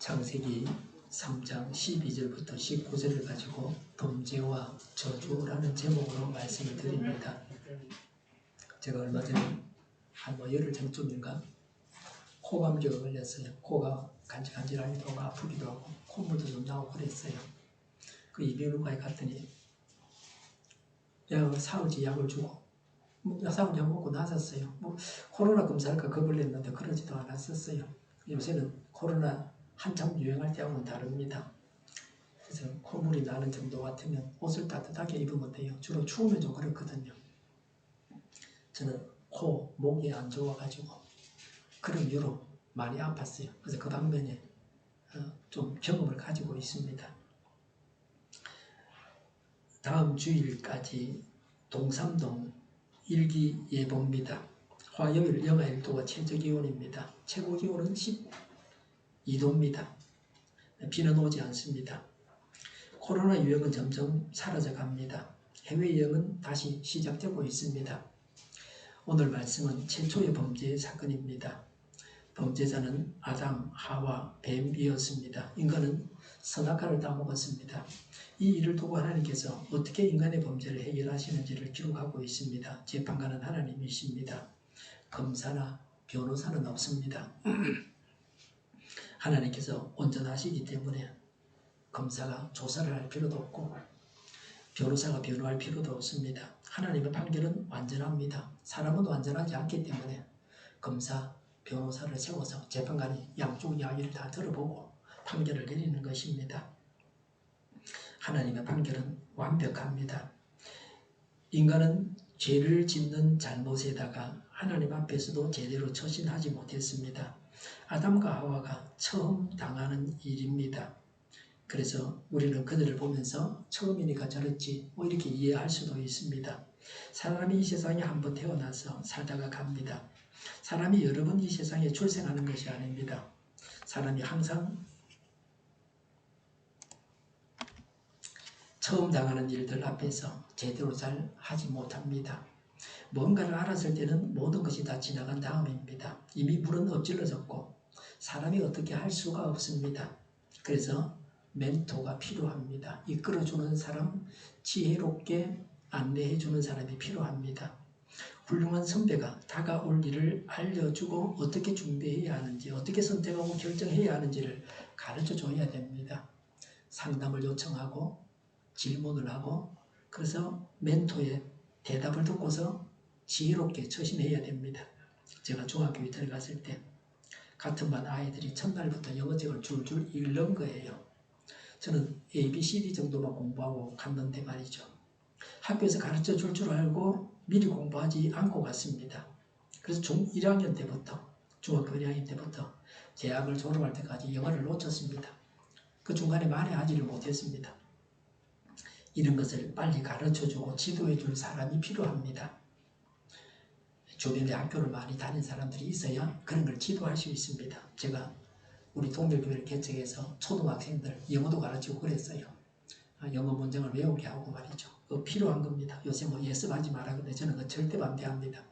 창세기 3장 12절부터 19절을 가지고 범죄와 저주라는 제목으로 말씀을 드립니다. 제가 얼마 전에 한 열흘 전쯤인가 코감기가 걸렸어요. 코가 간질간질하기도 하고 아프기도 하고 콧물도 좀 나오고 그랬어요. 그 이비인후과에 갔더니 사흘째 약을 주고 사흘 약 먹고 나섰어요. 코로나 검사할까 겁을 냈는데 그러지도 않았었어요. 요새는 코로나 한참 유행할 때하고는 다릅니다. 그래서 콧물이 나는 정도 같으면 옷을 따뜻하게 입으면 돼요. 주로 추우면 좀 그렇거든요. 저는 코, 목이 안 좋아가지고 그런 이유로 많이 아팠어요. 그래서 그 방면에 좀 경험을 가지고 있습니다. 다음 주일까지 동삼동 일기예보입니다. 화요일 영하 1도가 최저기온입니다. 최고기온은 12도입니다. 비는 오지 않습니다. 코로나 유행은 점점 사라져갑니다. 해외여행은 다시 시작되고 있습니다. 오늘 말씀은 최초의 범죄 사건입니다. 범죄자는 아담, 하와, 뱀이었습니다. 인간은 선악과를 따먹었습니다. 이 일을 두고 하나님께서 어떻게 인간의 범죄를 해결하시는지를 기록하고 있습니다. 재판관은 하나님이십니다. 검사나 변호사는 없습니다. 하나님께서 온전하시기 때문에 검사가 조사를 할 필요도 없고 변호사가 변호할 필요도 없습니다. 하나님의 판결은 완전합니다. 사람은 완전하지 않기 때문에 검사, 변호사를 세워서 재판관이 양쪽 이야기를 다 들어보고 판결을 내리는 것입니다. 하나님의 판결은 완벽합니다. 인간은 죄를 짓는 잘못에다가 하나님 앞에서도 제대로 처신하지 못했습니다. 아담과 하와가 처음 당하는 일입니다. 그래서 우리는 그들을 보면서 처음이니까 저랬지 이렇게 이해할 수도 있습니다. 사람이 이 세상에 한번 태어나서 살다가 갑니다. 사람이 여러 번 이 세상에 출생하는 것이 아닙니다. 사람이 항상 처음 당하는 일들 앞에서 제대로 잘 하지 못합니다. 뭔가를 알았을 때는 모든 것이 다 지나간 다음입니다. 이미 물은 엎질러졌고 사람이 어떻게 할 수가 없습니다. 그래서 멘토가 필요합니다. 이끌어주는 사람, 지혜롭게 안내해주는 사람이 필요합니다. 훌륭한 선배가 다가올 일을 알려주고 어떻게 준비해야 하는지, 어떻게 선택하고 결정해야 하는지를 가르쳐줘야 됩니다. 상담을 요청하고 질문을 하고 그래서 멘토의 대답을 듣고서 지혜롭게 처신해야 됩니다. 제가 중학교 이태를 갔을 때 같은 반 아이들이 첫날부터 영어책을 줄줄 읽는 거예요. 저는 ABCD 정도만 공부하고 갔는데 말이죠. 학교에서 가르쳐 줄 줄 알고 미리 공부하지 않고 갔습니다. 그래서 중1학년 때부터 중학교 1학년 때부터 대학을 졸업할 때까지 영어를 놓쳤습니다. 그 중간에 만회하지를 못했습니다. 이런 것을 빨리 가르쳐주고 지도해 줄 사람이 필요합니다. 주변에 학교를 많이 다닌 사람들이 있어야 그런 걸 지도할 수 있습니다. 제가 우리 동결교회를 개척해서 초등학생들 영어도 가르치고 그랬어요. 영어 문장을 외우게 하고 말이죠. 그거 필요한 겁니다. 요새 예습하지 말라는데 저는 그거 절대 반대합니다.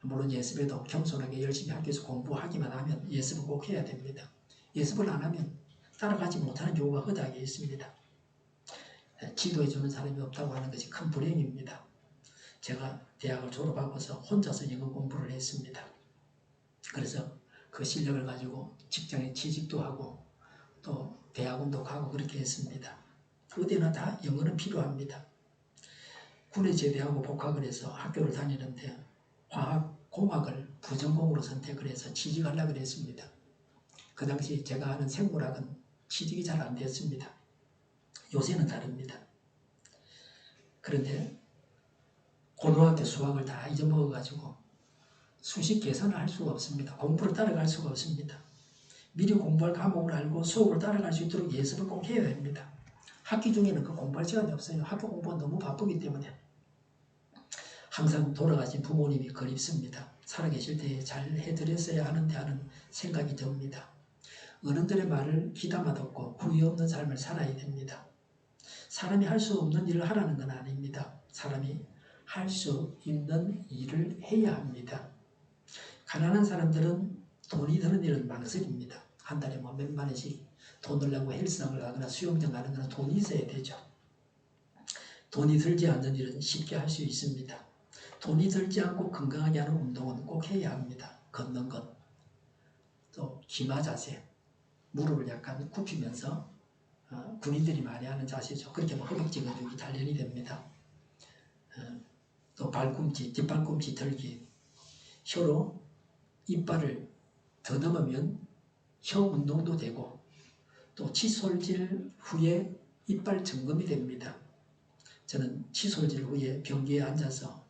물론 예습에도 겸손하게 열심히 학교에서 공부하기만 하면 예습은 꼭 해야 됩니다. 예습을 안 하면 따라가지 못하는 경우가 허다하게 있습니다. 지도해주는 사람이 없다고 하는 것이 큰 불행입니다. 제가 대학을 졸업하고서 혼자서 영어 공부를 했습니다. 그래서 그 실력을 가지고 직장에 취직도 하고 또 대학원도 가고 그렇게 했습니다. 어디나 다 영어는 필요합니다. 군에 제대하고 복학을 해서 학교를 다니는데 화학공학을 부전공으로 선택을 해서 취직하려고 했습니다. 그 당시 제가 하는 생물학은 취직이 잘 안 됐습니다. 요새는 다릅니다. 그런데 고등학교 수학을 다 잊어먹어가지고 수식 계산을 할 수가 없습니다. 공부를 따라갈 수가 없습니다. 미리 공부할 과목을 알고 수업을 따라갈 수 있도록 예습을 꼭 해야 합니다. 학기 중에는 그 공부할 시간이 없어요. 학교 공부가 너무 바쁘기 때문에. 항상 돌아가신 부모님이 그립습니다. 살아계실 때 잘 해드렸어야 하는데 하는 생각이 듭니다. 어른들의 말을 귀담아 듣고 후회 없는 삶을 살아야 됩니다. 사람이 할 수 없는 일을 하라는 건 아닙니다. 사람이 할 수 있는 일을 해야 합니다. 가난한 사람들은 돈이 드는 일은 망설입니다. 한 달에 뭐 몇만 원씩 돈을 내고 헬스장을 가거나 수영장 가는 거는 돈이 있어야 되죠. 돈이 들지 않는 일은 쉽게 할 수 있습니다. 돈이 들지 않고 건강하게 하는 운동은 꼭 해야 합니다. 걷는 것, 또 기마 자세, 무릎을 약간 굽히면서 군인들이 많이 하는 자세죠. 그렇게 하면 허벅지 근육이 단련이 됩니다. 또 발꿈치, 뒷발꿈치 들기, 혀로 이빨을 더듬으면 혀 운동도 되고 또 칫솔질 후에 이빨 점검이 됩니다. 저는 칫솔질 후에 변기에 앉아서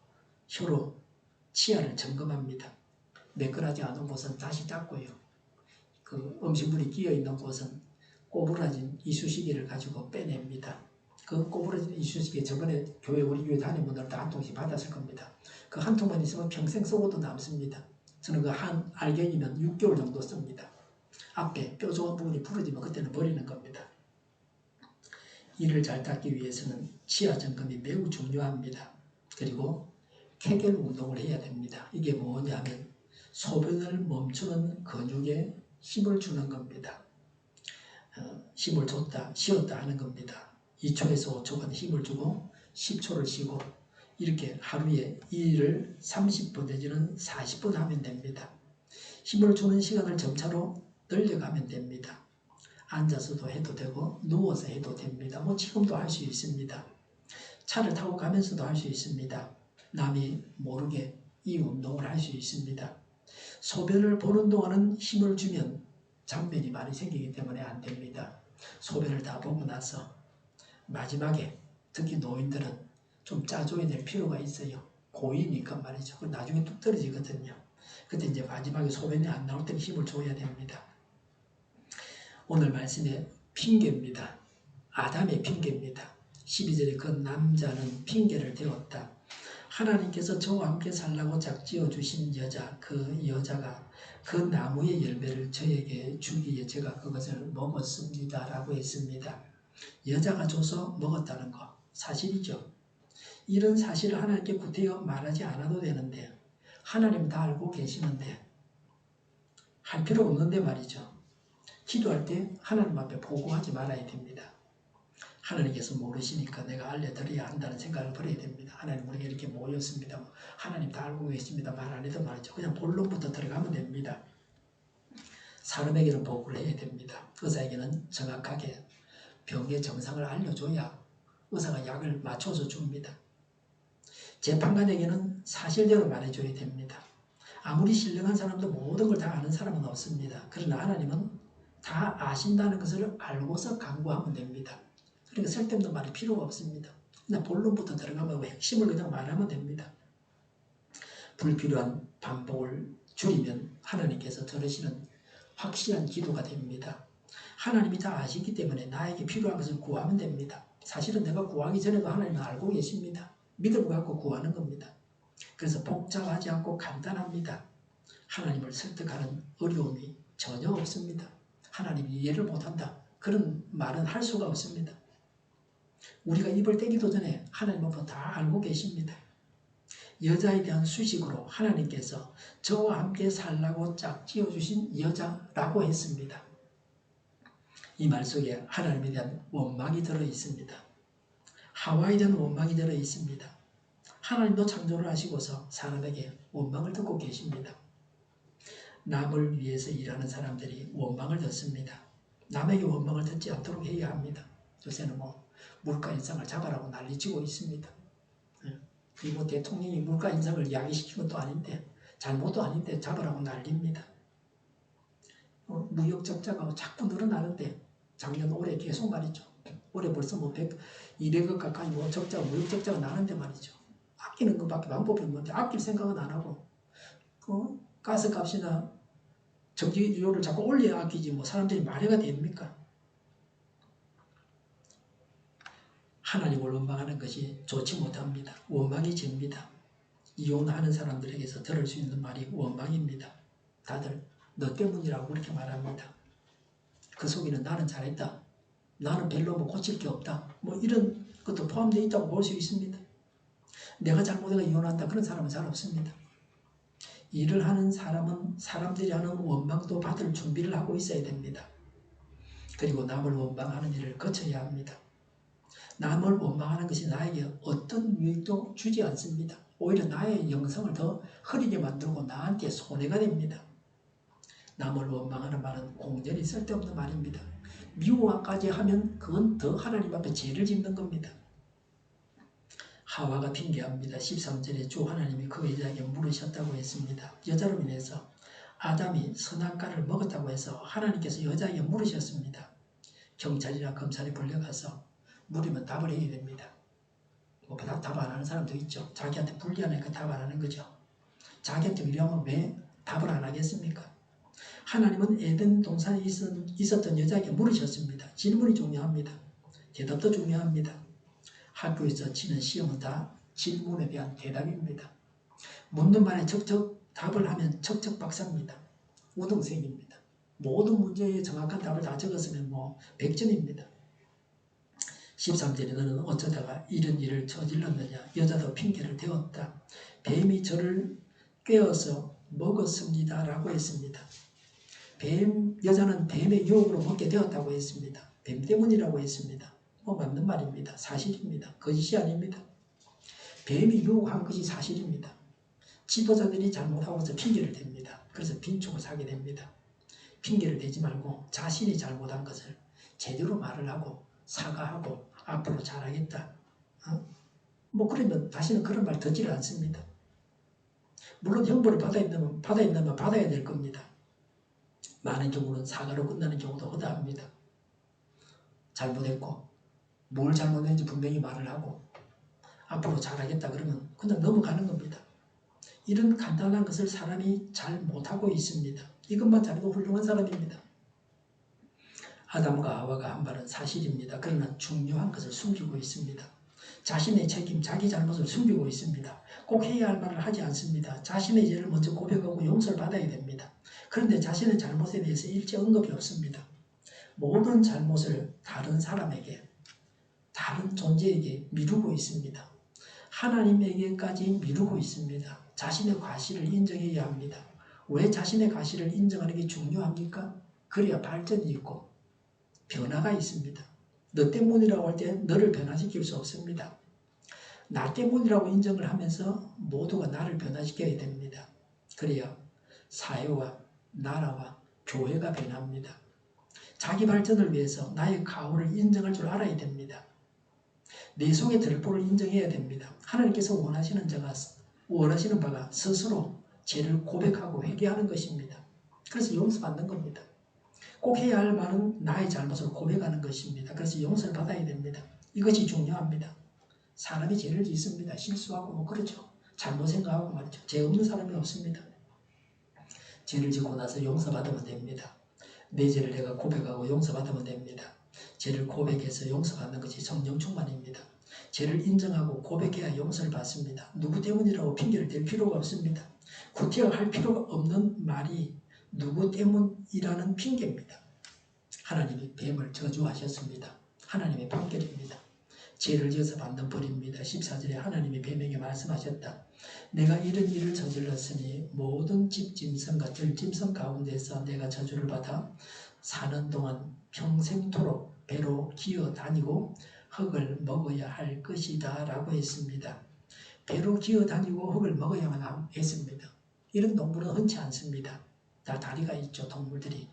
혀로 치아를 점검합니다. 매끈하지 않은 곳은 다시 닦고요. 그 음식물이 끼어있는 곳은 꼬부라진 이쑤시개를 가지고 빼냅니다. 그 꼬부라진 이쑤시개 저번에 우리 교회 다니는 분들 다 한 통씩 받았을 겁니다. 그 한 통만 있으면 평생 쓰고도 남습니다. 저는 그 한 알갱이면 6개월 정도 씁니다. 앞에 뾰족한 부분이 부러지면 그때는 버리는 겁니다. 이를 잘 닦기 위해서는 치아 점검이 매우 중요합니다. 그리고 케겔 운동을 해야 됩니다. 이게 뭐냐면 소변을 멈추는 근육에 힘을 주는 겁니다. 힘을 줬다, 쉬었다 하는 겁니다. 2초에서 5초간 힘을 주고 10초를 쉬고 이렇게 하루에 이 일을 30분 내지는 40분 하면 됩니다. 힘을 주는 시간을 점차로 늘려가면 됩니다. 앉아서도 해도 되고 누워서 해도 됩니다. 뭐 지금도 할 수 있습니다. 차를 타고 가면서도 할 수 있습니다. 남이 모르게 이 운동을 할 수 있습니다. 소변을 보는 동안은 힘을 주면 장면이 많이 생기기 때문에 안 됩니다. 소변을 다 보고 나서 마지막에 특히 노인들은 좀 짜줘야 될 필요가 있어요. 고이니까 말이죠. 나중에 뚝 떨어지거든요. 그때 이제 마지막에 소변이 안 나올 때는 힘을 줘야 됩니다. 오늘 말씀의 핑계입니다. 아담의 핑계입니다. 12절에 그 남자는 핑계를 대었다. 하나님께서 저와 함께 살라고 짝지어 주신 여자, 그 여자가 그 나무의 열매를 저에게 주기에 제가 그것을 먹었습니다. 라고 했습니다. 여자가 줘서 먹었다는 거 사실이죠. 이런 사실을 하나님께 구태여 말하지 않아도 되는데 하나님 다 알고 계시는데 할 필요 없는데 말이죠. 기도할 때 하나님 앞에 보고하지 말아야 됩니다. 하나님께서 모르시니까 내가 알려드려야 한다는 생각을 버려야 됩니다. 하나님 우리가 이렇게 모였습니다. 하나님 다 알고 계십니다. 말 안 해도 말이죠. 그냥 본론부터 들어가면 됩니다. 사람에게는 보고를 해야 됩니다. 의사에게는 정확하게 병의 정상을 알려줘야 의사가 약을 맞춰서 줍니다. 재판관에게는 사실대로 말해줘야 됩니다. 아무리 신령한 사람도 모든 걸 다 아는 사람은 없습니다. 그러나 하나님은 다 아신다는 것을 알고서 강구하면 됩니다. 그러니까 쓸데없는 말이 필요가 없습니다. 그냥 본론부터 들어가면 핵심을 그냥 말하면 됩니다. 불필요한 반복을 줄이면 하나님께서 들으시는 확실한 기도가 됩니다. 하나님이 다 아시기 때문에 나에게 필요한 것을 구하면 됩니다. 사실은 내가 구하기 전에도 하나님은 알고 계십니다. 믿음을 갖고 구하는 겁니다. 그래서 복잡하지 않고 간단합니다. 하나님을 설득하는 어려움이 전혀 없습니다. 하나님이 이해를 못한다. 그런 말은 할 수가 없습니다. 우리가 입을 떼기도 전에 하나님은 다 알고 계십니다. 여자에 대한 수식으로 하나님께서 저와 함께 살라고 짝지어주신 여자라고 했습니다. 이 말 속에 하나님에 대한 원망이 들어있습니다. 하와에 대한 원망이 들어있습니다. 하나님도 창조를 하시고서 사람에게 원망을 듣고 계십니다. 남을 위해서 일하는 사람들이 원망을 듣습니다. 남에게 원망을 듣지 않도록 해야 합니다. 요새는 물가 인상을 잡아라고 난리치고 있습니다. 그리고 대통령이 물가 인상을 야기시킨 것도 아닌데 잘못도 아닌데 잡아라고 난립니다. 무역 적자가 자꾸 늘어나는데 작년 올해 계속 말이죠. 올해 벌써 200억 가까이 무역 적자가 나는데 말이죠. 아끼는 것밖에 방법이 없는데 아낄 생각은 안 하고 가스값이나 전기료를 자꾸 올려야 아끼지 사람들이 말해가 됩니까? 하나님을 원망하는 것이 좋지 못합니다. 원망이 죄입니다. 이혼하는 사람들에게서 들을 수 있는 말이 원망입니다. 다들 너 때문이라고 그렇게 말합니다. 그 속에는 나는 잘했다. 나는 별로 고칠 게 없다. 이런 것도 포함되어 있다고 볼 수 있습니다. 내가 잘못해서 이혼한다. 그런 사람은 잘 없습니다. 일을 하는 사람은 사람들이 하는 원망도 받을 준비를 하고 있어야 됩니다. 그리고 남을 원망하는 일을 거쳐야 합니다. 남을 원망하는 것이 나에게 어떤 유익도 주지 않습니다. 오히려 나의 영성을 더 흐리게 만들고 나한테 손해가 됩니다. 남을 원망하는 말은 공연히 쓸데없는 말입니다. 미워까지 하면 그건 더 하나님 앞에 죄를 짓는 겁니다. 하와가 핑계합니다. 13절에 주 하나님이 그 여자에게 물으셨다고 했습니다. 여자로 인해서 아담이 선악과를 먹었다고 해서 하나님께서 여자에게 물으셨습니다. 경찰이나 검찰에 불려가서 물으면 답을 해야 됩니다. 답 안 하는 사람도 있죠. 자기한테 불리하니까 답 안 하는 거죠. 자기한테 유리하면 왜 답을 안 하겠습니까? 하나님은 에덴 동산에 있었던 여자에게 물으셨습니다. 질문이 중요합니다. 대답도 중요합니다. 학교에서 치는 시험은 다 질문에 대한 대답입니다. 묻는 말에 척척 답을 하면 척척 박사입니다. 우등생입니다. 모든 문제에 정확한 답을 다 적었으면 100점입니다. 13절에 너는 어쩌다가 이런 일을 저질렀느냐. 여자도 핑계를 대었다. 뱀이 저를 꿰어서 먹었습니다. 라고 했습니다. 여자는 뱀의 유혹으로 먹게 되었다고 했습니다. 뱀 때문이라고 했습니다. 맞는 말입니다. 사실입니다. 거짓이 아닙니다. 뱀이 유혹한 것이 사실입니다. 지도자들이 잘못하고서 핑계를 댑니다. 그래서 빈축을 사게 됩니다. 핑계를 대지 말고 자신이 잘못한 것을 제대로 말을 하고 사과하고 앞으로 잘하겠다. 그러면 다시는 그런 말 듣지를 않습니다. 물론 형벌을 받아야 된다면 받아야 될 겁니다. 많은 경우는 사과로 끝나는 경우도 허다합니다. 잘못했고 뭘 잘못했는지 분명히 말을 하고 앞으로 잘하겠다 그러면 그냥 넘어가는 겁니다. 이런 간단한 것을 사람이 잘 못하고 있습니다. 이것만 잘해도 훌륭한 사람입니다. 아담과 하와가 한 말은 사실입니다. 그러나 중요한 것을 숨기고 있습니다. 자신의 책임, 자기 잘못을 숨기고 있습니다. 꼭 해야 할 말을 하지 않습니다. 자신의 죄를 먼저 고백하고 용서를 받아야 됩니다. 그런데 자신의 잘못에 대해서 일체 언급이 없습니다. 모든 잘못을 다른 사람에게, 다른 존재에게 미루고 있습니다. 하나님에게까지 미루고 있습니다. 자신의 과실을 인정해야 합니다. 왜 자신의 과실을 인정하는 게 중요합니까? 그래야 발전이 있고 변화가 있습니다. 너 때문이라고 할 때 너를 변화시킬 수 없습니다. 나 때문이라고 인정을 하면서 모두가 나를 변화시켜야 됩니다. 그래야 사회와 나라와 교회가 변합니다. 자기 발전을 위해서 나의 가오를 인정할 줄 알아야 됩니다. 내 속의 들보를 인정해야 됩니다. 하나님께서 원하시는 바가 스스로 죄를 고백하고 회개하는 것입니다. 그래서 용서받는 겁니다. 꼭 해야 할 말은 나의 잘못을 고백하는 것입니다. 그래서 용서를 받아야 됩니다. 이것이 중요합니다. 사람이 죄를 짓습니다. 실수하고 그렇죠. 잘못 생각하고 말이죠. 죄 없는 사람이 없습니다. 죄를 짓고 나서 용서받으면 됩니다. 내 죄를 내가 고백하고 용서받으면 됩니다. 죄를 고백해서 용서받는 것이 성령 충만입니다. 죄를 인정하고 고백해야 용서를 받습니다. 누구 때문이라고 핑계를 댈 필요가 없습니다. 구태할 필요가 없는 말이 누구 때문이라는 핑계입니다. 하나님이 뱀을 저주하셨습니다. 하나님의 판결입니다. 죄를 지어서 받는 벌입니다. 14절에 하나님이 뱀에게 말씀하셨다. 내가 이런 일을 저질렀으니 모든 집짐승과 들짐승 가운데서 내가 저주를 받아 사는 동안 평생토록 배로 기어 다니고 흙을 먹어야 할 것이다 라고 했습니다. 배로 기어 다니고 흙을 먹어야만 했습니다. 이런 동물은 흔치 않습니다. 다 다리가 있죠. 동물들이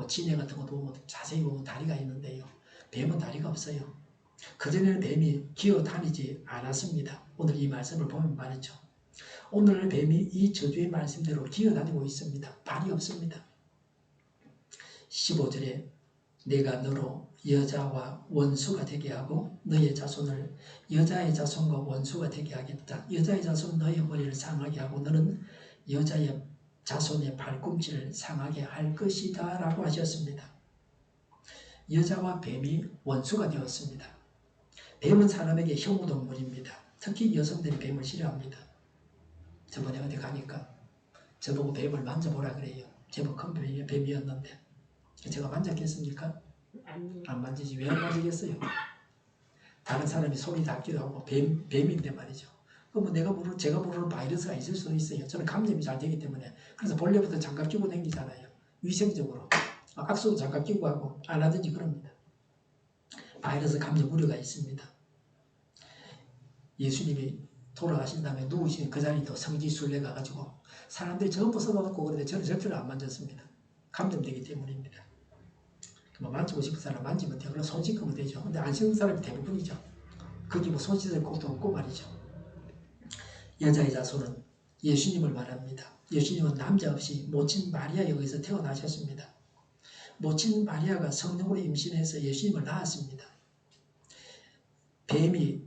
진해 같은 것도 자세히 보면 다리가 있는데요. 뱀은 다리가 없어요. 그전에는 뱀이 기어 다니지 않았습니다. 오늘 이 말씀을 보면 말이죠. 오늘 뱀이 이 저주의 말씀대로 기어 다니고 있습니다. 발이 없습니다. 15절에 내가 너로 여자와 원수가 되게 하고 너의 자손을 여자의 자손과 원수가 되게 하겠다. 여자의 자손은 너의 머리를 상하게 하고 너는 여자의 자손의 발꿈치를 상하게 할 것이다 라고 하셨습니다. 여자와 뱀이 원수가 되었습니다. 뱀은 사람에게 혐오동물입니다. 특히 여성들이 뱀을 싫어합니다. 저번에 어디 가니까 저보고 뱀을 만져보라 그래요. 제법 큰 뱀이었는데 제가 만졌겠습니까? 안 만지지. 왜 안 만지겠어요? 다른 사람이 손이 닿기도 하고 뱀인데 말이죠. 그러면 제가 모르는 바이러스가 있을 수도 있어요. 저는 감염이 잘 되기 때문에. 그래서 본래부터 장갑 끼고 다니잖아요. 위생적으로. 악수도 장갑 끼고 하고 안 하든지 그럽니다. 바이러스 감염 우려가 있습니다. 예수님이 돌아가신 다음에 누우신 그 자리도 성지순례 가가지고 사람들이 전부 써놓고 그런데 저는 절대로 안 만졌습니다. 감염되기 때문입니다. 만지고 싶은 사람 만지면 돼요. 그럼 손 씻으면 되죠. 근데 안 씻는 사람이 대부분이죠. 거기 뭐 손 씻을 곳도 없고 말이죠. 여자의 자손은 예수님을 말합니다. 예수님은 남자 없이 모친 마리아에 의해서 태어나셨습니다. 모친 마리아가 성령으로 임신해서 예수님을 낳았습니다. 뱀이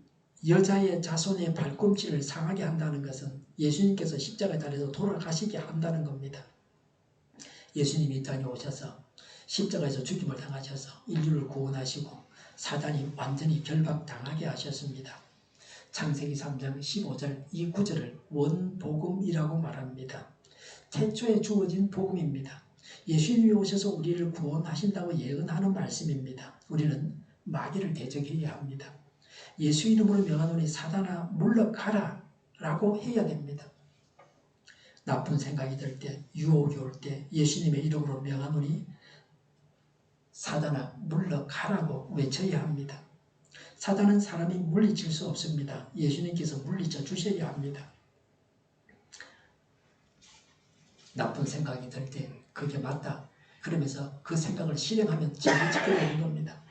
여자의 자손의 발꿈치를 상하게 한다는 것은 예수님께서 십자가 자리에서 돌아가시게 한다는 겁니다. 예수님이 이 땅에 오셔서 십자가에서 죽임을 당하셔서 인류를 구원하시고 사단이 완전히 결박당하게 하셨습니다. 창세기 3장 15절 이 구절을 원복음이라고 말합니다. 태초에 주어진 복음입니다. 예수님이 오셔서 우리를 구원하신다고 예언하는 말씀입니다. 우리는 마귀를 대적해야 합니다. 예수 이름으로 명하노니 사단아 물러가라 라고 해야 됩니다. 나쁜 생각이 들 때, 유혹이 올 때 예수님의 이름으로 명하노니 사단아 물러가라고 외쳐야 합니다. 사단은 사람이 물리칠 수 없습니다. 예수님께서 물리쳐 주셔야 합니다. 나쁜 생각이 들 때 그게 맞다. 그러면서 그 생각을 실행하면 죄를 짓게 되는 겁니다.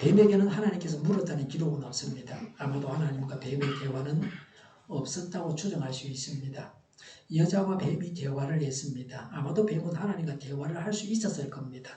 뱀에게는 하나님께서 물었다는 기록은 없습니다. 아마도 하나님과 뱀의 대화는 없었다고 추정할 수 있습니다. 여자와 뱀이 대화를 했습니다. 아마도 뱀은 하나님과 대화를 할 수 있었을 겁니다.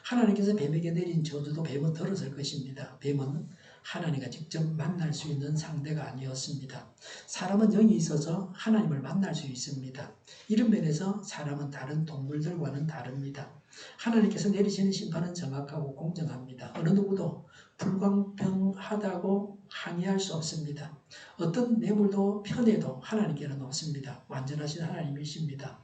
하나님께서 뱀에게 내린 저주도 뱀은 들었을 것입니다. 뱀은 하나님과 직접 만날 수 있는 상대가 아니었습니다. 사람은 영이 있어서 하나님을 만날 수 있습니다. 이런 면에서 사람은 다른 동물들과는 다릅니다. 하나님께서 내리시는 심판은 정확하고 공정합니다. 어느 누구도 불공평하다고 항의할 수 없습니다. 어떤 뇌물도 편애도 하나님께는 없습니다. 완전하신 하나님이십니다.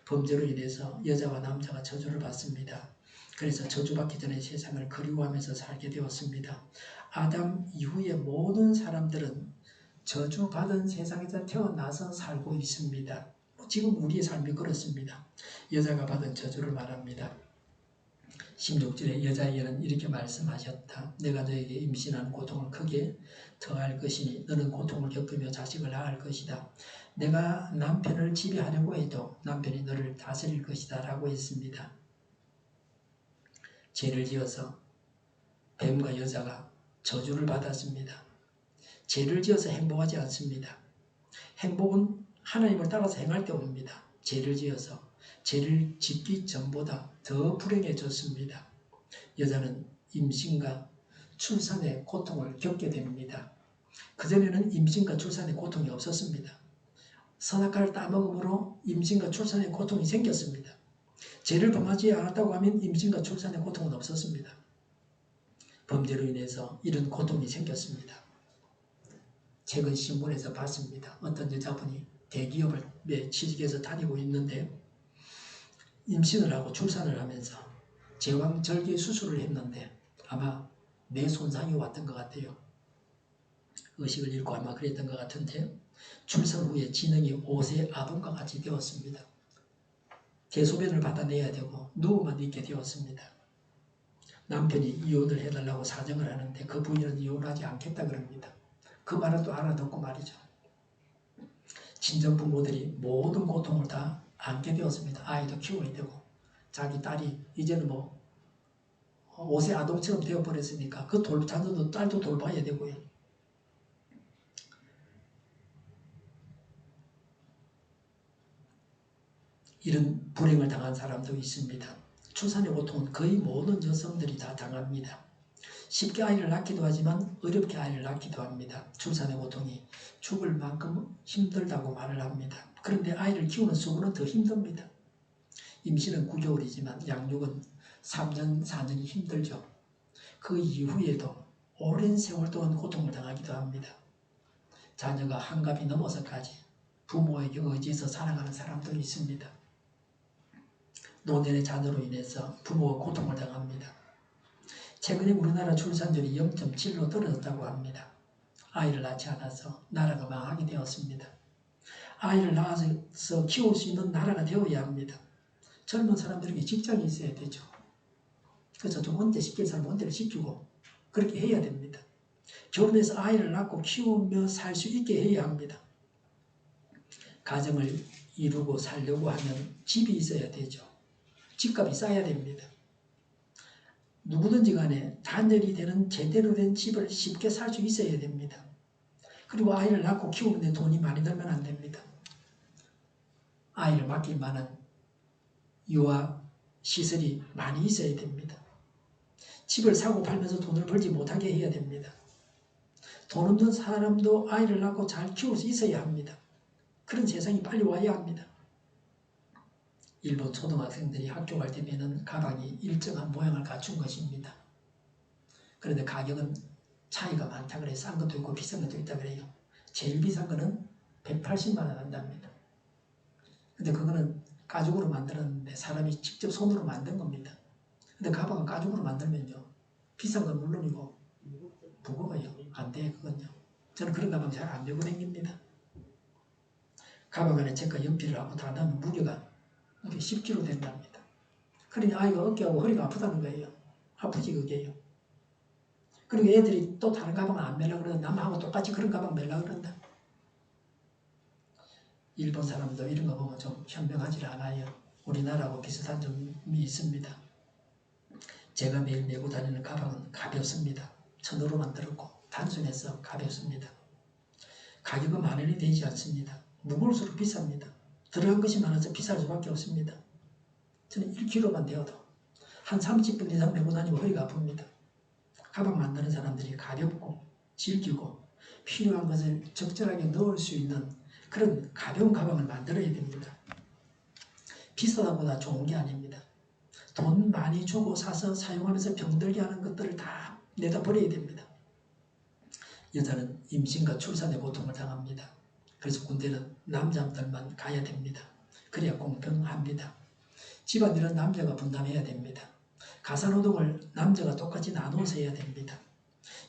범죄로 인해서 여자와 남자가 저주를 받습니다. 그래서 저주받기 전에 세상을 그리워하면서 살게 되었습니다. 아담 이후의 모든 사람들은 저주받은 세상에서 태어나서 살고 있습니다. 지금 우리의 삶이 그렇습니다. 여자가 받은 저주를 말합니다. 16절에 여자에게는 이렇게 말씀하셨다. 내가 너에게 임신한 고통을 크게 더할 것이니 너는 고통을 겪으며 자식을 낳을 것이다. 내가 남편을 지배하려고 해도 남편이 너를 다스릴 것이다 라고 했습니다. 죄를 지어서 뱀과 여자가 저주를 받았습니다. 죄를 지어서 행복하지 않습니다. 행복은 하나님을 따라서 행할 때 옵니다. 죄를 지어서 죄를 짓기 전보다 더 불행해졌습니다. 여자는 임신과 출산의 고통을 겪게 됩니다. 그전에는 임신과 출산의 고통이 없었습니다. 선악과를 따먹음으로 임신과 출산의 고통이 생겼습니다. 죄를 범하지 않았다고 하면 임신과 출산의 고통은 없었습니다. 범죄로 인해서 이런 고통이 생겼습니다. 최근 신문에서 봤습니다. 어떤 여자분이 대기업에 취직해서 다니고 있는데 임신을 하고 출산을 하면서 제왕절개 수술을 했는데 아마 뇌 손상이 왔던 것 같아요. 의식을 잃고 아마 그랬던 것 같은데 출산 후에 지능이 5세 아동과 같이 되었습니다. 대소변을 받아내야 되고 누워만 있게 되었습니다. 남편이 이혼을 해달라고 사정을 하는데 그 부인은 이혼하지 않겠다 그럽니다. 그 말을 또 알아듣고 말이죠. 친정 부모들이 모든 고통을 다 안게 되었습니다. 아이도 키워야 되고 자기 딸이 이제는 뭐 5세 아동처럼 되어버렸으니까 그 자녀도 딸도 돌봐야 되고요. 이런 불행을 당한 사람도 있습니다. 출산의 고통은 거의 모든 여성들이 다 당합니다. 쉽게 아이를 낳기도 하지만 어렵게 아이를 낳기도 합니다. 출산의 고통이 죽을 만큼 힘들다고 말을 합니다. 그런데 아이를 키우는 수고는 더 힘듭니다. 임신은 9개월이지만 양육은 3년, 4년이 힘들죠. 그 이후에도 오랜 세월 동안 고통을 당하기도 합니다. 자녀가 한갑이 넘어서까지 부모에게 의지해서 살아가는 사람도 있습니다. 노년의 자녀로 인해서 부모가 고통을 당합니다. 최근에 우리나라 출산율이 0.7로 떨어졌다고 합니다. 아이를 낳지 않아서 나라가 망하게 되었습니다. 아이를 낳아서 키울 수 있는 나라가 되어야 합니다. 젊은 사람들에게 직장이 있어야 되죠. 그래서 좀 언제 시킬 사람 언제를 시키고 그렇게 해야 됩니다. 결혼해서 아이를 낳고 키우며 살 수 있게 해야 합니다. 가정을 이루고 살려고 하면 집이 있어야 되죠. 집값이 싸야 됩니다. 누구든지 간에 단열이 되는 제대로 된 집을 쉽게 살 수 있어야 됩니다. 그리고 아이를 낳고 키우는데 돈이 많이 들면 안 됩니다. 아이를 맡길 만한 유아 시설이 많이 있어야 됩니다. 집을 사고 팔면서 돈을 벌지 못하게 해야 됩니다. 돈 없는 사람도 아이를 낳고 잘 키울 수 있어야 합니다. 그런 세상이 빨리 와야 합니다. 일본 초등학생들이 학교 갈 때면 가방이 일정한 모양을 갖춘 것입니다. 그런데 가격은 차이가 많다 그래요. 싼 것도 있고 비싼 것도 있다 그래요. 제일 비싼 거는 180만 원 한답니다. 근데 그거는 가죽으로 만들었는데 사람이 직접 손으로 만든 겁니다. 근데 가방은 가죽으로 만들면요. 비싼 건 물론이고 무거워요. 안 돼, 그건요. 저는 그런 가방 잘 안 메고 다닙니다. 가방 안에 책과 연필을 하고 다 넣으면 무게가 10kg 된답니다. 그러니 아이가 어깨하고 허리가 아프다는 거예요. 아프지 그게요. 그리고 애들이 또 다른 가방을 안 메려고 그러는데 남하고 똑같이 그런 가방 메려고 그런다. 일본 사람도 이런 거 보면 좀 현명하지 않아요. 우리나라하고 비슷한 점이 있습니다. 제가 매일 메고 다니는 가방은 가볍습니다. 천으로 만들었고 단순해서 가볍습니다. 가격은 10,000원이 되지 않습니다. 무거울수록 비쌉니다. 들어간 것이 많아서 비쌀 수밖에 없습니다. 저는 1kg만 되어도 한 30분 이상 메고 다니면 허리가 아픕니다. 가방 만드는 사람들이 가볍고 질기고 필요한 것을 적절하게 넣을 수 있는 그런 가벼운 가방을 만들어야 됩니다. 비싸다고 다 좋은 게 아닙니다. 돈 많이 주고 사서 사용하면서 병들게 하는 것들을 다 내다 버려야 됩니다. 여자는 임신과 출산의 고통을 당합니다. 그래서 군대는 남자들만 가야 됩니다. 그래야 공평합니다. 집안일은 남자가 분담해야 됩니다. 가사노동을 남자가 똑같이 나눠서 해야 됩니다.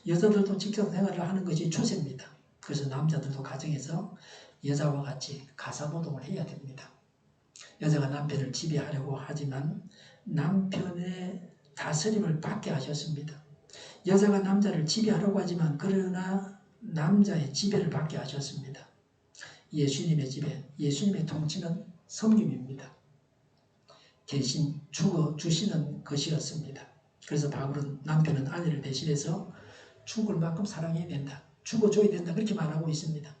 여자들도 직장 생활을 하는 것이 추세입니다. 그래서 남자들도 가정에서 여자와 같이 가사노동을 해야 됩니다. 여자가 남편을 지배하려고 하지만 남편의 다스림을 받게 하셨습니다. 여자가 남자를 지배하려고 하지만 그러나 남자의 지배를 받게 하셨습니다. 예수님의 지배, 예수님의 통치는 섬김입니다. 대신 죽어주시는 것이었습니다. 그래서 바울은 남편은 아내를 대신해서 죽을 만큼 사랑해야 된다. 죽어줘야 된다. 그렇게 말하고 있습니다.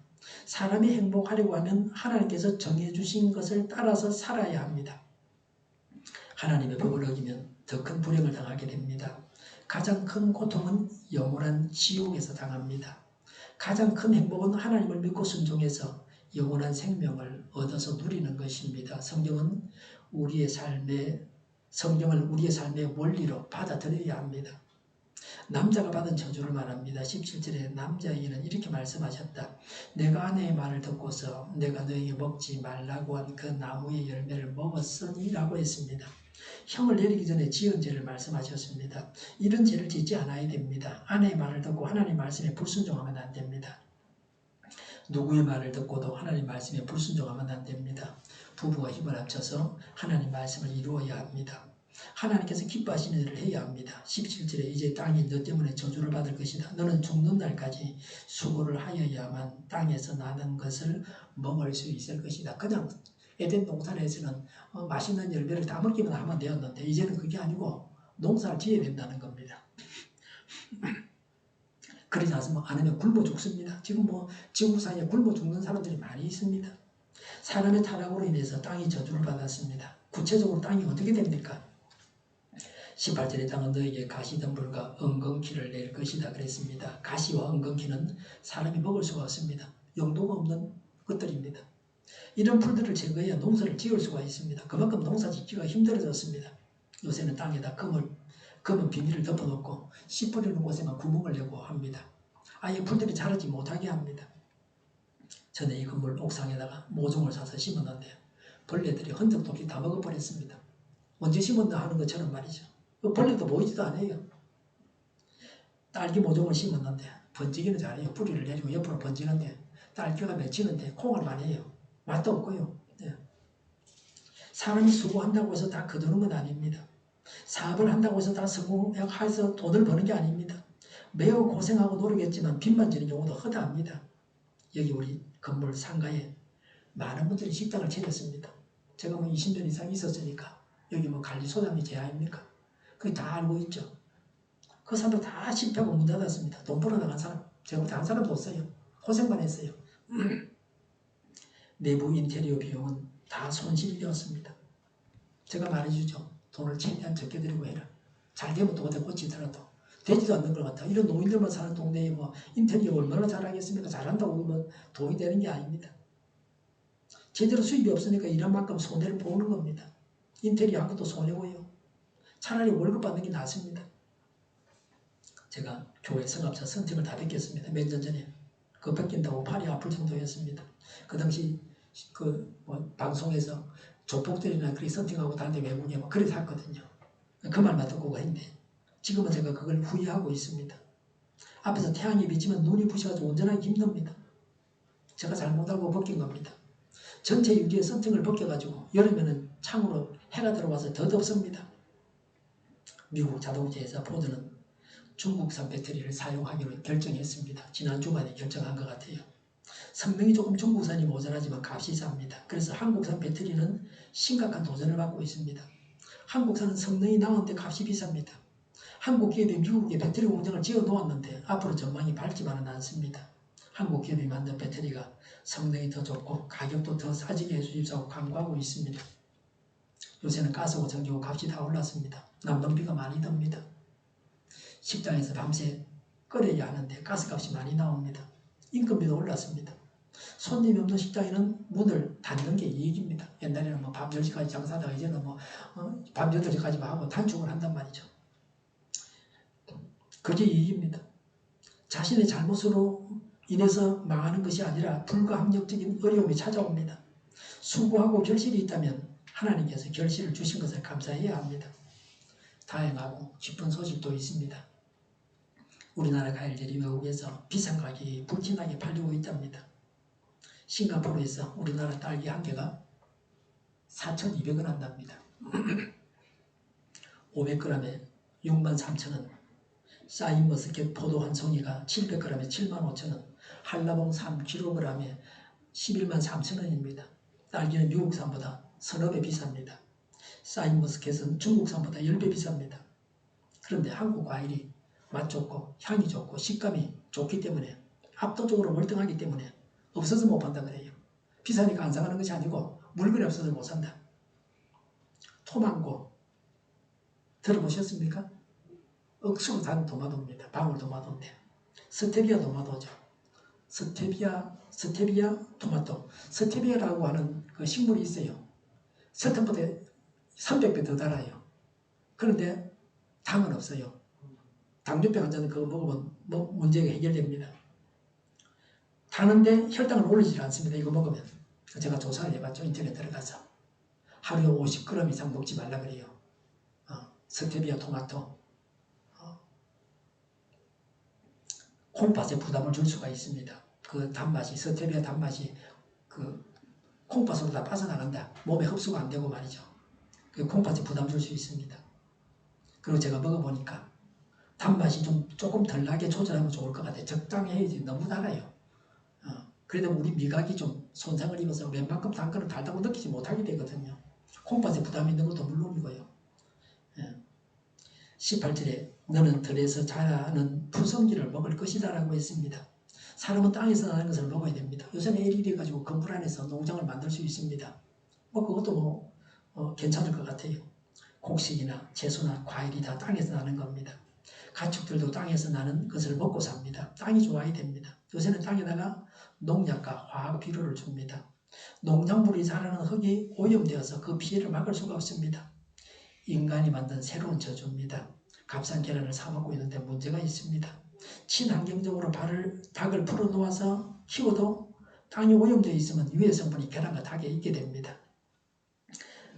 사람이 행복하려고 하면 하나님께서 정해주신 것을 따라서 살아야 합니다. 하나님의 법을 어기면 더 큰 불행을 당하게 됩니다. 가장 큰 고통은 영원한 지옥에서 당합니다. 가장 큰 행복은 하나님을 믿고 순종해서 영원한 생명을 얻어서 누리는 것입니다. 성경을 우리의 삶의 원리로 받아들여야 합니다. 남자가 받은 저주를 말합니다. 17절에 남자에게는 이렇게 말씀하셨다. 내가 아내의 말을 듣고서 내가 너에게 먹지 말라고 한 그 나무의 열매를 먹었으니 라고 했습니다. 형을 내리기 전에 지은 죄를 말씀하셨습니다. 이런 죄를 짓지 않아야 됩니다. 아내의 말을 듣고 하나님 말씀에 불순종하면 안 됩니다. 누구의 말을 듣고도 하나님 말씀에 불순종하면 안 됩니다. 부부가 힘을 합쳐서 하나님 말씀을 이루어야 합니다. 하나님께서 기뻐하시는 일을 해야 합니다. 17절에 이제 땅이 너 때문에 저주를 받을 것이다. 너는 죽는 날까지 수고를 하여야만 땅에서 나는 것을 먹을 수 있을 것이다. 그냥 에덴 동산에서는 맛있는 열매를 다 먹기만 하면 되었는데 이제는 그게 아니고 농사를 지어야 된다는 겁니다. 그러지 않으면 굶어 죽습니다. 지금 지구상에 굶어 죽는 사람들이 많이 있습니다. 사람의 타락으로 인해서 땅이 저주를 받았습니다. 구체적으로 땅이 어떻게 됩니까? 18절에 땅은 너에게 가시덤불과 엉겅퀴를 낼 것이다 그랬습니다. 가시와 엉겅퀴는 사람이 먹을 수가 없습니다. 용도가 없는 것들입니다. 이런 풀들을 제거해야 농사를 지을 수가 있습니다. 그만큼 농사 짓기가 힘들어졌습니다. 요새는 땅에다 검은 비닐을 덮어놓고 씨 뿌리는 곳에만 구멍을 내고 합니다. 아예 풀들이 자라지 못하게 합니다. 전에 이 건물 옥상에다가 모종을 사서 심었는데 벌레들이 흔적도 없이 다 먹어버렸습니다. 언제 심었나 하는 것처럼 말이죠. 벌레도 보이지도 않아요. 딸기 모종을 심었는데 번지기는 잘해요. 뿌리를 내리고 옆으로 번지는데 딸기가 맺히는데 콩을 많이 해요. 맛도 없고요. 예. 사람이 수고한다고 해서 다 거두는 건 아닙니다. 사업을 한다고 해서 다 성공해서 돈을 버는 게 아닙니다. 매우 고생하고 노력했지만 빚만 지는 경우도 허다합니다. 여기 우리 건물 상가에 많은 분들이 식당을 차렸습니다. 제가 뭐 20년 이상 있었으니까 여기 뭐 관리소장이 제 아입니까? 그게 다 알고 있죠. 그 사람들 다 실패하고 문 닫았습니다. 돈 벌어나간 사람. 제가 한 사람도 없어요. 고생만 했어요. 내부 인테리어 비용은 다 손실이 되었습니다. 제가 말해주죠. 돈을 최대한 적게 들이고 해라. 잘 되면 또 어디 고치더라도 되지도 않는 것 같아. 이런 노인들만 사는 동네에 뭐 인테리어 얼마나 잘하겠습니까? 잘한다고 뭐 돈이 되는 게 아닙니다. 제대로 수입이 없으니까 일한 만큼 손해를 보는 겁니다. 인테리어 한 것도 손해고요. 차라리 월급 받는 게 낫습니다. 제가 교회 성합자 선택을 다 뺏겼습니다. 몇 년 전에. 그거 뺏긴다고 팔이 아플 정도였습니다. 그 당시 방송에서 조폭들이나 그렇게 선택하고 다른데 외국에 막 그래 샀거든요. 그 말만 듣고 했는데 지금은 제가 그걸 후회하고 있습니다. 앞에서 태양이 비치면 눈이 부셔가지고 운전하기 힘듭니다. 제가 잘못 알고 벗긴 겁니다. 전체 유리에 선팅을 벗겨가지고 여름에는 창으로 해가 들어와서 더 덥습니다. 미국 자동차회사 포드는 중국산 배터리를 사용하기로 결정했습니다. 지난 주말에 결정한 것 같아요. 성능이 조금 중국산이 모자라지만 값이 쌉니다. 그래서 한국산 배터리는 심각한 도전을 받고 있습니다. 한국산은 성능이 나은데 값이 비쌉니다. 한국 기업이 미국에 배터리 공장을 지어 놓았는데 앞으로 전망이 밝지만은 않습니다. 한국 기업이 만든 배터리가 성능이 더 좋고 가격도 더 싸지게 해주십사고 광고하고 있습니다. 요새는 가스고 전기고 값이 다 올랐습니다. 남동비가 많이 듭니다. 식당에서 밤새 끓여야 하는데 가스값이 많이 나옵니다. 인건비도 올랐습니다. 손님이 없는 식당에는 문을 닫는 게 이익입니다. 옛날에는 뭐 밤 10시까지 장사하다가 이제는 밤 8시까지만 하고 단축을 한단 말이죠. 그게 이익입니다. 자신의 잘못으로 인해서 망하는 것이 아니라 불가항력적인 어려움이 찾아옵니다. 수고하고 결실이 있다면 하나님께서 결실을 주신 것을 감사해야 합니다. 다양하고 기쁜 소식도 있습니다. 우리나라 과일들이 외국에서 비싼 가격이 불티나게 팔리고 있답니다. 싱가포르에서 우리나라 딸기 한 개가 4,200원 한답니다. 500g에 63,000원, 샤인머스켓 포도 한 송이가 700g에 75,000원, 한라봉 3kg에 113,000원입니다. 딸기는 미국산보다 서너 배 비쌉니다. 샤인머스켓은 중국산보다 10배 비쌉니다. 그런데 한국 과일이 맛 좋고 향이 좋고 식감이 좋기 때문에 압도적으로 월등하기 때문에 없어서 못 판다 그래요. 비싸니까 안 사가는 것이 아니고 물건이 없어서 못 산다. 토망고 들어보셨습니까? 억수로 단 도마도입니다. 방울도마도인데 스테비아 도마도죠. 스테비아 토마토. 스테비아라고 하는 그 식물이 있어요. 설탕보다 300배 더 달아요. 그런데 당은 없어요. 당뇨병 환자는 그거 먹으면 문제가 해결됩니다. 타는데 혈당을 올리지 않습니다. 이거 먹으면. 제가 조사를 해봤죠. 인터넷 들어가서. 하루에 50g 이상 먹지 말라 그래요. 스테비아 토마토. 콩팥에 부담을 줄 수가 있습니다. 그 단맛이, 스테비아 단맛이 그 콩팥으로 다 빠져나간다. 몸에 흡수가 안 되고 말이죠. 그 콩팥에 부담 줄 수 있습니다. 그리고 제가 먹어보니까 단맛이 조금 덜 나게 조절하면 좋을 것 같아요. 적당히 해야지 너무 달아요. 그래도 우리 미각이 좀 손상을 입어서 웬만큼 단 거는 달다고 느끼지 못하게 되거든요. 콩팥에 부담이 있는 것도 물론이고요. 18절에 너는 들에서 자라는 푸성기를 먹을 것이다 라고 했습니다. 사람은 땅에서 나는 것을 먹어야 됩니다. 요새는 LED 가지고 건물 안에서 농장을 만들 수 있습니다. 그것도 괜찮을 것 같아요. 곡식이나 채소나 과일이 다 땅에서 나는 겁니다. 가축들도 땅에서 나는 것을 먹고 삽니다. 땅이 좋아야 됩니다. 요새는 땅에다가 농약과 화학 비료를 줍니다. 농작물이 자라는 흙이 오염되어서 그 피해를 막을 수가 없습니다. 인간이 만든 새로운 저주입니다. 값싼 계란을 사 먹고 있는데 문제가 있습니다. 친환경적으로 닭을 풀어놓아서 키워도 땅이 오염되어 있으면 유해 성분이 계란과 닭에 있게 됩니다.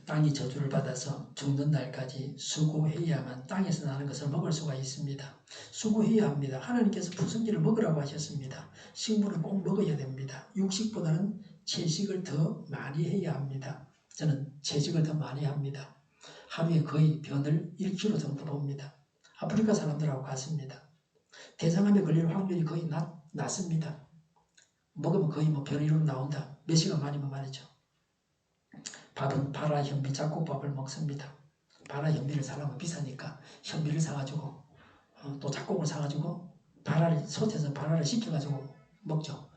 땅이 저주를 받아서 죽는 날까지 수고해야만 땅에서 나는 것을 먹을 수가 있습니다. 수고해야 합니다. 하나님께서 fu성지를 먹으라고 하셨습니다. 식물은 꼭 먹어야 됩니다. 육식보다는 채식을 더 많이 해야 합니다. 저는 채식을 더 많이 합니다. 하루에 거의 변을 1kg 정도 봅니다. 아프리카 사람들하고 같습니다. 대장암에 걸릴 확률이 거의 낮습니다. 먹으면 거의 변 이로 나온다. 몇 시간 만이면 말이죠. 밥은 바라 현미 잡곡밥을 먹습니다. 바라 현미를 사려면 비싸니까 현미를 사가지고 또 잡곡을 사가지고 바라를 솥에서 바라를 식혀가지고 먹죠.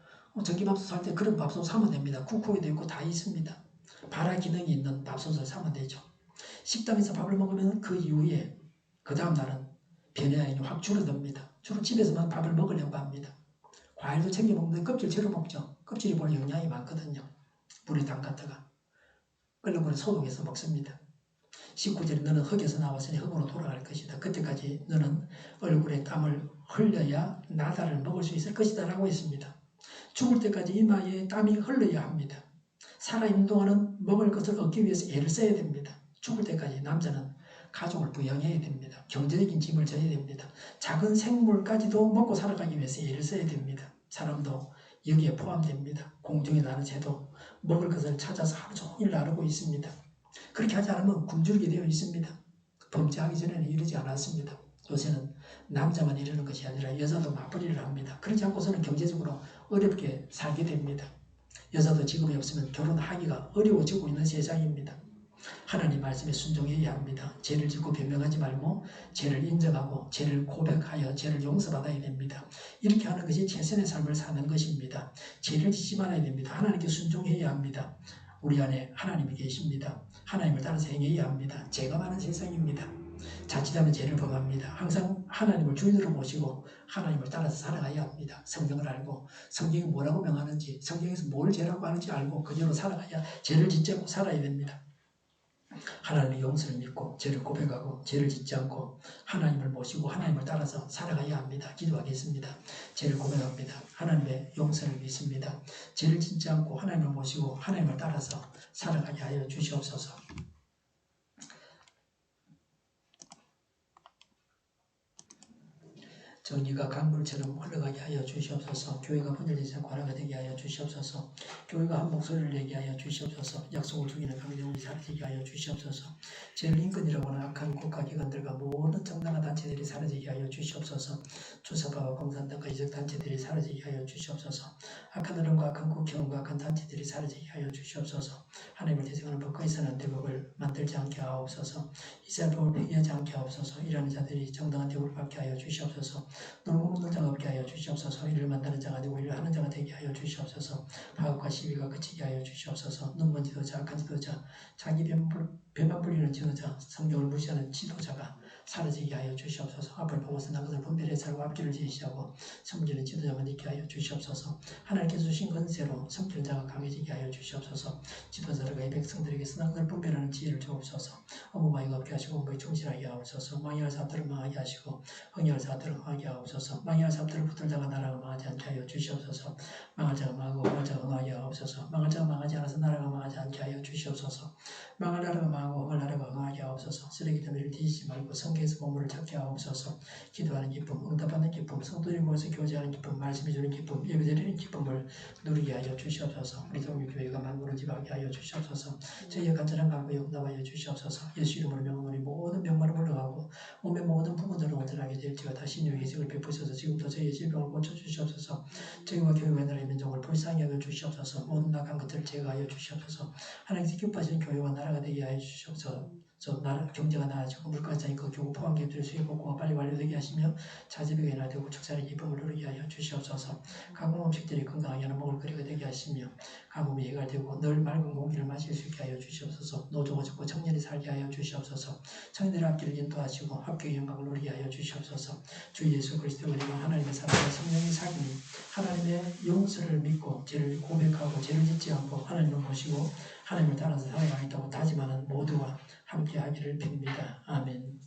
전기밥솥 살 때 그런 밥솥 사면 됩니다. 쿠쿠에도 있고 다 있습니다. 바라 기능이 있는 밥솥을 사면 되죠. 식당에서 밥을 먹으면 그 이후에 그 다음 날은 변화량이 확 줄어듭니다. 주로 집에서만 밥을 먹으려고 합니다. 과일도 챙겨 먹는데 껍질 채로 먹죠. 껍질이 원래 영양이 많거든요. 물에 담갔다가 끓는 물에 소독해서 먹습니다. 19절에 너는 흙에서 나왔으니 흙으로 돌아갈 것이다. 그때까지 너는 얼굴에 땀을 흘려야 나다를 먹을 수 있을 것이다 라고 했습니다. 죽을 때까지 이마에 땀이 흘러야 합니다. 살아있는 동안은 먹을 것을 얻기 위해서 애를 써야 됩니다. 죽을 때까지 남자는 가족을 부양해야 됩니다. 경제적인 짐을 져야 됩니다. 작은 생물까지도 먹고 살아가기 위해서 애를 써야 됩니다. 사람도 여기에 포함됩니다. 공중에 나는 새도 먹을 것을 찾아서 하루 종일 나르고 있습니다. 그렇게 하지 않으면 굶주리게 되어 있습니다. 범죄하기 전에는 이러지 않았습니다. 요새는 남자만 이러는 것이 아니라 여자도 맞벌이를 합니다. 그렇지 않고서는 경제적으로 어렵게 살게 됩니다. 여자도 직업이 없으면 결혼하기가 어려워지고 있는 세상입니다. 하나님 말씀에 순종해야 합니다. 죄를 짓고 변명하지 말고 죄를 인정하고 죄를 고백하여 죄를 용서받아야 됩니다. 이렇게 하는 것이 최선의 삶을 사는 것입니다. 죄를 짓지 말아야 됩니다. 하나님께 순종해야 합니다. 우리 안에 하나님이 계십니다. 하나님을 따라서 행해야 합니다. 죄가 많은 세상입니다. 자칫하면 죄를 범합니다. 항상 하나님을 주인으로 모시고 하나님을 따라서 살아가야 합니다. 성경을 알고 성경이 뭐라고 명하는지 성경에서 뭘 죄라고 하는지 알고 그대로 살아가야 죄를 짓지 않고 살아야 됩니다. 하나님의 용서를 믿고 죄를 고백하고 죄를 짓지 않고 하나님을 모시고 하나님을 따라서 살아가야 합니다. 기도하겠습니다. 죄를 고백합니다. 하나님의 용서를 믿습니다. 죄를 짓지 않고 하나님을 모시고 하나님을 따라서 살아가게 하여 주시옵소서. 정의가 강물처럼 흘러가게 하여 주시옵소서. 교회가 분열되지 않고 하나가 되게 하여 주시옵소서. 교회가 한 목소리를 내게 하여 주시옵소서. 약속을 죽이는 강령이 사라지게 하여 주시옵소서. 제일 인권이라고 하는 악한 국가기관들과 모든 정당한 단체들이 사라지게 하여 주시옵소서. 주사파와 공산당과 이적단체들이 사라지게 하여 주시옵소서. 악한 어른과 악한 국회의원과 악한 단체들이 사라지게 하여 주시옵소서. 하나님을 대적하는 법과 이상한 대법을 만들지 않게 하옵소서. 이스라엘 법을 폐기하지 않게 하옵소서. 일하는 자들이 정당한 대우를 받게 하여 주시옵소서. 놀고 먹는 자가 없게 하여 주시옵소서. 일을 만드는 자가 되고 일을 하는 자가 되게 하여 주시옵소서. 파업과 시위가 그치게 하여 주시옵소서. 눈먼 지도자, 악한 지도자, 자기 배만 불리는 지도자, 성경을 무시하는 지도자가 사라지게 하여 주시옵소서. 앞을 보고서 난 것을 분별해 살고 앞길을 제시하고 섬기는 지도자만 있게 하여 주시옵소서. 하나님께서 주신 권세로 섬기는 자가 강해지게 하여 주시옵소서. 지도자들과 이 백성들에게 선한 것을 분별하는 지혜를 주옵소서. 업무망이가 없게 하시고 업무에 충실하게 하옵소서. 망할 사람들을 망하게 하시고 흥할 사람들을 흥하게 하옵소서. 망할 사람들을 붙들 자가 나라가 망하지 않게 하여 주시옵소서. 망할 자가 망하고 흥할 자가 흥하게 하옵소서. 망할 자가 망하지 않아서 나라가 망하지 않게 하여 주시옵소서. 망할 나라가 망하고 흥할 나라가 흥하게 하옵소서. 쓰레기 더미를 뒤지지 말고 성경에서 보물을 찾게 하옵소서. 기도하는 기쁨, 응답받는 기쁨, 성도들이 모여서 교제하는 기쁨, 말씀해 주는 기쁨, 예배드리는 기쁨을 누리게 하여 주시옵소서. 우리 동료교회가 만물을 지배하게 하여 주시옵소서. 저희의 간절한 간구에 응답하여 주시옵소서. 예수 이름으로 명하노니 모든 병마를 물러가고 몸의 모든 부분들을 온전하게 될지어다. 다시 예식을 베푸셔서 지금도 저희의 질병을 고쳐주시옵소서. 저희와 교회와 나라의 민족을 불쌍히 여겨 주시옵소서. 모든 낙한 것들을 제거하여 주시옵소서. 하나님께서 기뻐하시는 교회와 나라가 되게 하여 주시옵소서. 나라 경제가 나아지고 물가가 있고 교구 포함기업들의 수익 복구가 빨리 완료되게 하시며 자제비가 인하되고 축산의 기쁨을 누리게 하여 주시옵소서. 가공 음식들이 건강하게 하는 먹을거리가 되게 하시며 가뭄이 해결되고 늘 맑은 공기를 마실 수 있게 하여 주시옵소서. 노조가 죽고 청년이 살게 하여 주시옵소서. 청년들의 앞길을 인도하시고 합격의 영광을 누리게 하여 주시옵소서. 주 예수 그리스도의 은혜와 하나님의 사랑과 성령의 사귐이 하나님의 용서를 믿고 죄를 고백하고 죄를 짓지 않고 하나님을 모시고 하나님을 따라서 살아가겠다고 다짐하는 모두와 함께 하기를 빕니다. 아멘.